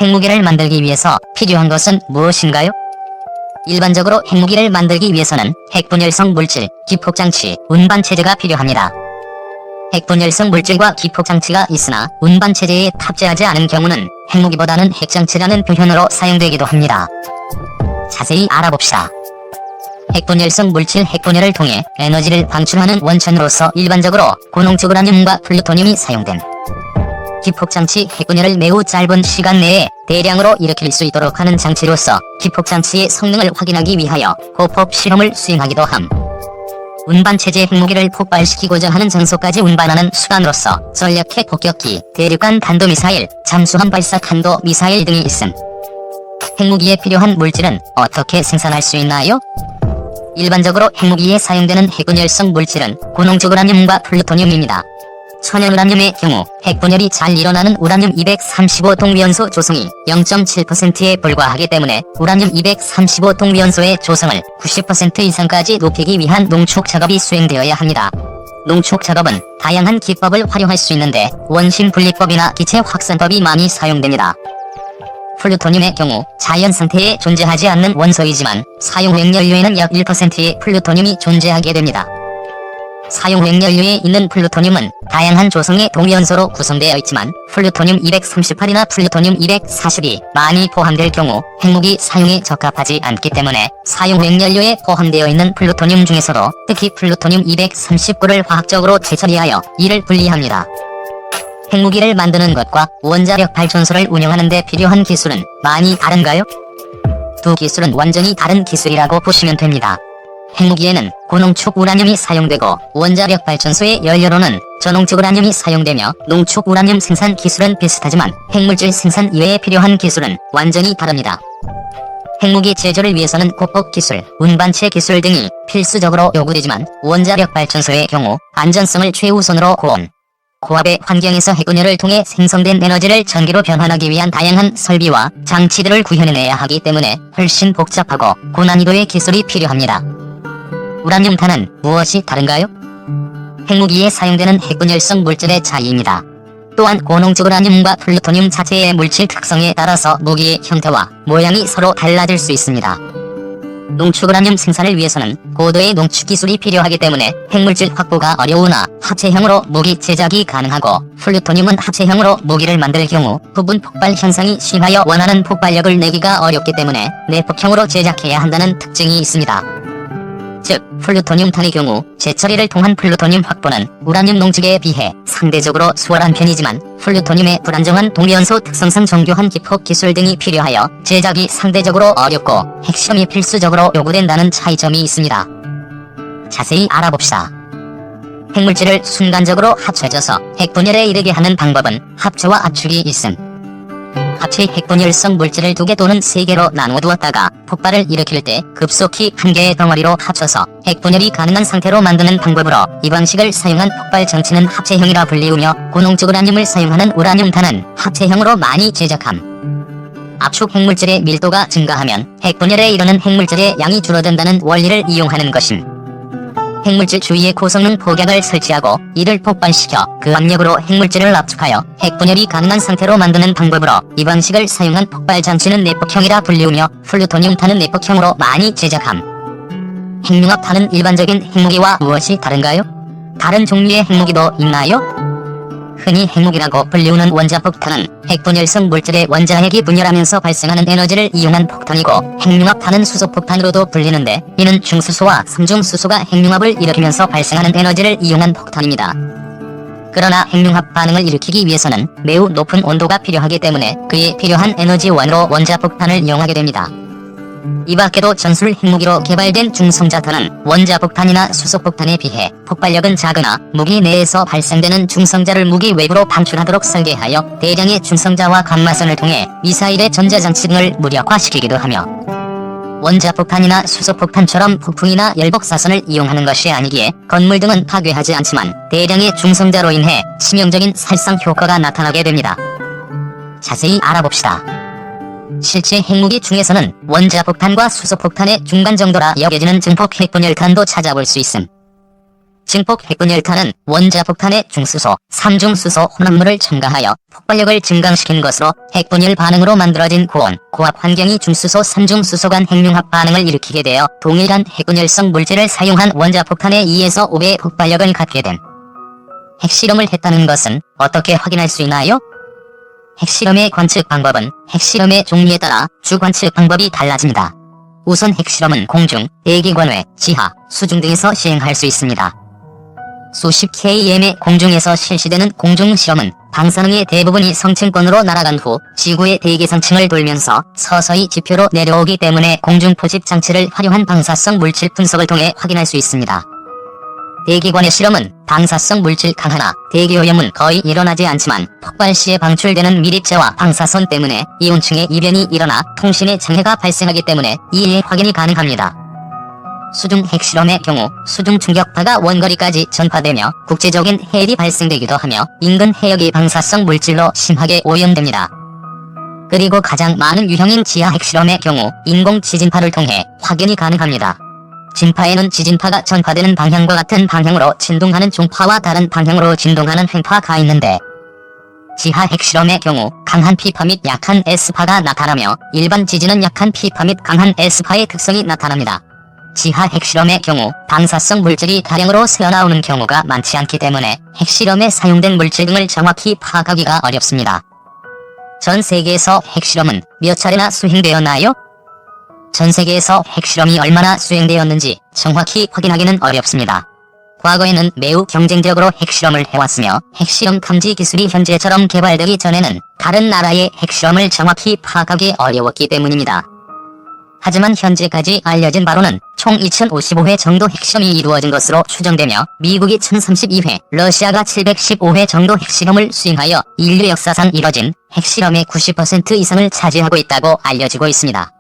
핵무기를 만들기 위해서 필요한 것은 무엇인가요? 일반적으로 핵무기를 만들기 위해서는 핵분열성 물질, 기폭장치, 운반체제가 필요합니다. 핵분열성 물질과 기폭장치가 있으나 운반체제에 탑재하지 않은 경우는 핵무기보다는 핵장치라는 표현으로 사용되기도 합니다. 자세히 알아봅시다. 핵분열성 물질 핵분열을 통해 에너지를 방출하는 원천으로서 일반적으로 고농축 우라늄과 플루토늄이 사용됨. 기폭장치 핵분열을 매우 짧은 시간 내에 대량으로 일으킬 수 있도록 하는 장치로서 기폭장치의 성능을 확인하기 위하여 고폭 실험을 수행하기도 함. 운반체제 핵무기를 폭발시키고자 하는 장소까지 운반하는 수단으로서 전략핵 폭격기, 대륙간 탄도미사일, 잠수함 발사 탄도 미사일 등이 있음. 핵무기에 필요한 물질은 어떻게 생산할 수 있나요? 일반적으로 핵무기에 사용되는 핵분열성 물질은 고농축 우라늄과 플루토늄입니다. 천연 우라늄의 경우 핵분열이 잘 일어나는 우라늄 235 동위원소 조성이 0.7%에 불과하기 때문에 우라늄 235 동위원소의 조성을 90% 이상까지 높이기 위한 농축 작업이 수행되어야 합니다. 농축 작업은 다양한 기법을 활용할 수 있는데 원심 분리법이나 기체 확산법이 많이 사용됩니다. 플루토늄의 경우 자연 상태에 존재하지 않는 원소이지만 사용핵 연료에는 약 1%의 플루토늄이 존재하게 됩니다. 사용핵 연료에 있는 플루토늄은 다양한 조성의 동위원소로 구성되어 있지만 플루토늄 238이나 플루토늄 240이 많이 포함될 경우 핵무기 사용에 적합하지 않기 때문에 사용핵 연료에 포함되어 있는 플루토늄 중에서도 특히 플루토늄 239를 화학적으로 재처리하여 이를 분리합니다. 핵무기를 만드는 것과 원자력 발전소를 운영하는 데 필요한 기술은 많이 다른가요? 두 기술은 완전히 다른 기술이라고 보시면 됩니다. 핵무기에는 고농축 우라늄이 사용되고 원자력 발전소의 연료로는 저농축 우라늄이 사용되며 농축 우라늄 생산 기술은 비슷하지만 핵물질 생산 이외에 필요한 기술은 완전히 다릅니다. 핵무기 제조를 위해서는 고폭 기술, 운반체 기술 등이 필수적으로 요구되지만 원자력 발전소의 경우 안전성을 최우선으로 고압의 환경에서 핵분열을 통해 생성된 에너지를 전기로 변환하기 위한 다양한 설비와 장치들을 구현해내야 하기 때문에 훨씬 복잡하고 고난이도의 기술이 필요합니다. 우라늄탄은 무엇이 다른가요? 핵무기에 사용되는 핵분열성 물질의 차이입니다. 또한 고농축 우라늄과 플루토늄 자체의 물질 특성에 따라서 무기의 형태와 모양이 서로 달라질 수 있습니다. 농축 우라늄 생산을 위해서는 고도의 농축 기술이 필요하기 때문에 핵물질 확보가 어려우나 합체형으로 무기 제작이 가능하고 플루토늄은 합체형으로 무기를 만들 경우 부분 폭발 현상이 심하여 원하는 폭발력을 내기가 어렵기 때문에 내폭형으로 제작해야 한다는 특징이 있습니다. 즉, 플루토늄탄의 경우 재처리를 통한 플루토늄 확보는 우라늄 농축에 비해 상대적으로 수월한 편이지만 플루토늄의 불안정한 동위원소 특성상 정교한 기폭 기술 등이 필요하여 제작이 상대적으로 어렵고 핵시험이 필수적으로 요구된다는 차이점이 있습니다. 자세히 알아봅시다. 핵물질을 순간적으로 합쳐져서 핵분열에 이르게 하는 방법은 합체와 압축이 있음. 합체 핵분열성 물질을 2개 또는 3개로 나누어 두었다가 폭발을 일으킬 때 급속히 한 개의 덩어리로 합쳐서 핵분열이 가능한 상태로 만드는 방법으로 이 방식을 사용한 폭발 장치는 합체형이라 불리우며 고농축 우라늄을 사용하는 우라늄탄은 합체형으로 많이 제작함. 압축 핵물질의 밀도가 증가하면 핵분열에 이르는 핵물질의 양이 줄어든다는 원리를 이용하는 것임. 핵물질 주위에 고성능 폭약을 설치하고 이를 폭발시켜 그 압력으로 핵물질을 압축하여 핵분열이 가능한 상태로 만드는 방법으로 이 방식을 사용한 폭발 장치는 내폭형이라 불리우며 플루토늄탄은 내폭형으로 많이 제작함. 핵융합탄은 일반적인 핵무기와 무엇이 다른가요? 다른 종류의 핵무기도 있나요? 흔히 핵무기라고 불리우는 원자폭탄은 핵분열성 물질의 원자핵이 분열하면서 발생하는 에너지를 이용한 폭탄이고 핵융합탄은 수소폭탄으로도 불리는데 이는 중수소와 삼중수소가 핵융합을 일으키면서 발생하는 에너지를 이용한 폭탄입니다. 그러나 핵융합 반응을 일으키기 위해서는 매우 높은 온도가 필요하기 때문에 그에 필요한 에너지원으로 원자폭탄을 이용하게 됩니다. 이 밖에도 전술 핵무기로 개발된 중성자탄은 원자폭탄이나 수소폭탄에 비해 폭발력은 작으나 무기 내에서 발생되는 중성자를 무기 외부로 방출하도록 설계하여 대량의 중성자와 감마선을 통해 미사일의 전자장치 등을 무력화시키기도 하며 원자폭탄이나 수소폭탄처럼 폭풍이나 열복사선을 이용하는 것이 아니기에 건물 등은 파괴하지 않지만 대량의 중성자로 인해 치명적인 살상 효과가 나타나게 됩니다. 자세히 알아봅시다. 실제 핵무기 중에서는 원자폭탄과 수소폭탄의 중간 정도라 여겨지는 증폭 핵분열탄도 찾아볼 수 있음. 증폭 핵분열탄은 원자폭탄의 중수소, 삼중수소 혼합물을 첨가하여 폭발력을 증강시킨 것으로 핵분열 반응으로 만들어진 고온, 고압 환경이 중수소, 삼중수소 간 핵융합 반응을 일으키게 되어 동일한 핵분열성 물질을 사용한 원자폭탄의 2에서 5배의 폭발력을 갖게 됨. 핵실험을 했다는 것은 어떻게 확인할 수 있나요? 핵실험의 관측 방법은 핵실험의 종류에 따라 주 관측 방법이 달라집니다. 우선 핵실험은 공중, 대기권 외, 지하, 수중 등에서 시행할 수 있습니다. 수십 km의 공중에서 실시되는 공중실험은 방사능의 대부분이 성층권으로 날아간 후 지구의 대기상층을 돌면서 서서히 지표로 내려오기 때문에 공중포집 장치를 활용한 방사성 물질 분석을 통해 확인할 수 있습니다. 대기관의 실험은 방사성 물질 강화나 대기오염은 거의 일어나지 않지만 폭발 시에 방출되는 미립재와 방사선 때문에 이온층의 이변이 일어나 통신에 장애가 발생하기 때문에 이에 확인이 가능합니다. 수중 핵실험의 경우 수중 충격파가 원거리까지 전파되며 국제적인 해일이 발생되기도 하며 인근 해역이 방사성 물질로 심하게 오염됩니다. 그리고 가장 많은 유형인 지하 핵실험의 경우 인공 지진파를 통해 확인이 가능합니다. 진파에는 지진파가 전파되는 방향과 같은 방향으로 진동하는 중파와 다른 방향으로 진동하는 횡파가 있는데 지하 핵실험의 경우 강한 P파 및 약한 S파가 나타나며 일반 지진은 약한 P파 및 강한 S파의 특성이 나타납니다. 지하 핵실험의 경우 방사성 물질이 다량으로 새어나오는 경우가 많지 않기 때문에 핵실험에 사용된 물질 등을 정확히 파악하기가 어렵습니다. 전 세계에서 핵실험은 몇 차례나 수행되었나요? 전 세계에서 핵실험이 얼마나 수행되었는지 정확히 확인하기는 어렵습니다. 과거에는 매우 경쟁적으로 핵실험을 해왔으며 핵실험 탐지 기술이 현재처럼 개발되기 전에는 다른 나라의 핵실험을 정확히 파악하기 어려웠기 때문입니다. 하지만 현재까지 알려진 바로는 총 2055회 정도 핵실험이 이루어진 것으로 추정되며 미국이 1032회, 러시아가 715회 정도 핵실험을 수행하여 인류 역사상 이뤄진 핵실험의 90% 이상을 차지하고 있다고 알려지고 있습니다.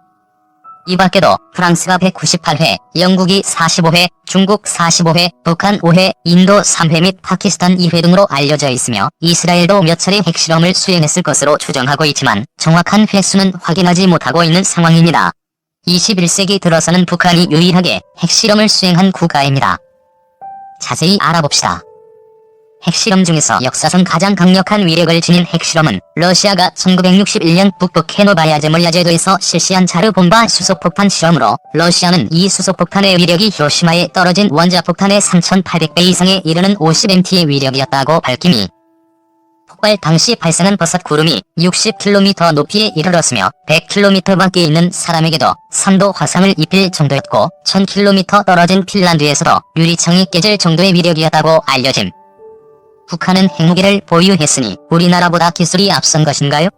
이 밖에도 프랑스가 198회, 영국이 45회, 중국 45회, 북한 5회, 인도 3회 및 파키스탄 2회 등으로 알려져 있으며 이스라엘도 몇 차례 핵실험을 수행했을 것으로 추정하고 있지만 정확한 횟수는 확인하지 못하고 있는 상황입니다. 21세기 들어서는 북한이 유일하게 핵실험을 수행한 국가입니다. 자세히 알아봅시다. 핵실험 중에서 역사상 가장 강력한 위력을 지닌 핵실험은 러시아가 1961년 북극 해노바야제 물야제도에서 실시한 자르본바 수소폭탄 실험으로 러시아는 이 수소폭탄의 위력이 히로시마에 떨어진 원자폭탄의 3,800배 이상에 이르는 50m의 위력이었다고 밝히니 폭발 당시 발생한 버섯 구름이 60km 높이에 이르렀으며 100km 밖에 있는 사람에게도 3도 화상을 입힐 정도였고 1000km 떨어진 핀란드에서도 유리창이 깨질 정도의 위력이었다고 알려짐. 북한은 핵무기를 보유했으니 우리나라보다 기술이 앞선 것인가요?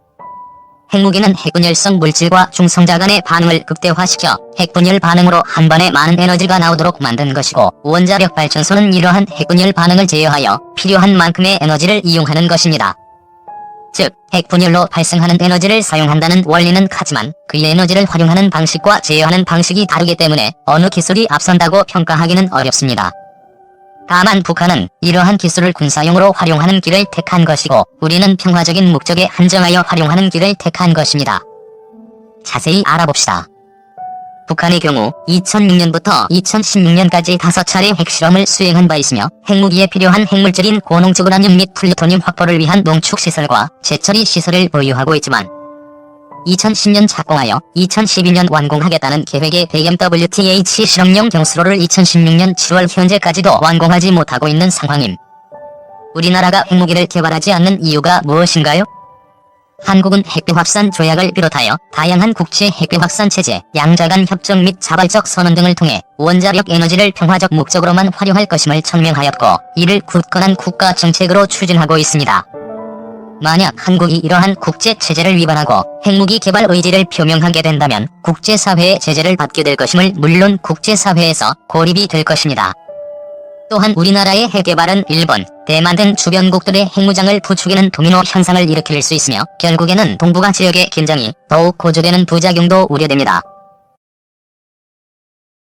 핵무기는 핵분열성 물질과 중성자 간의 반응을 극대화시켜 핵분열 반응으로 한 번에 많은 에너지가 나오도록 만든 것이고 원자력 발전소는 이러한 핵분열 반응을 제어하여 필요한 만큼의 에너지를 이용하는 것입니다. 즉, 핵분열로 발생하는 에너지를 사용한다는 원리는 같지만 그 에너지를 활용하는 방식과 제어하는 방식이 다르기 때문에 어느 기술이 앞선다고 평가하기는 어렵습니다. 다만 북한은 이러한 기술을 군사용으로 활용하는 길을 택한 것이고 우리는 평화적인 목적에 한정하여 활용하는 길을 택한 것입니다. 자세히 알아봅시다. 북한의 경우 2006년부터 2016년까지 5차례 핵실험을 수행한 바 있으며 핵무기에 필요한 핵물질인 고농축 우라늄 및 플루토늄 확보를 위한 농축시설과 재처리 시설을 보유하고 있지만 2010년 착공하여 2012년 완공하겠다는 계획의 배경 WTH 실험용 경수로를 2016년 7월 현재까지도 완공하지 못하고 있는 상황임. 우리나라가 핵무기를 개발하지 않는 이유가 무엇인가요? 한국은 핵비확산 조약을 비롯하여 다양한 국제 핵비확산 체제, 양자간 협정 및 자발적 선언 등을 통해 원자력 에너지를 평화적 목적으로만 활용할 것임을 천명하였고 이를 굳건한 국가 정책으로 추진하고 있습니다. 만약 한국이 이러한 국제체제를 위반하고 핵무기 개발 의지를 표명하게 된다면 국제사회의 제재를 받게 될 것임을 물론 국제사회에서 고립이 될 것입니다. 또한 우리나라의 핵개발은 일본, 대만 등 주변국들의 핵무장을 부추기는 도미노 현상을 일으킬 수 있으며 결국에는 동북아 지역의 긴장이 더욱 고조되는 부작용도 우려됩니다.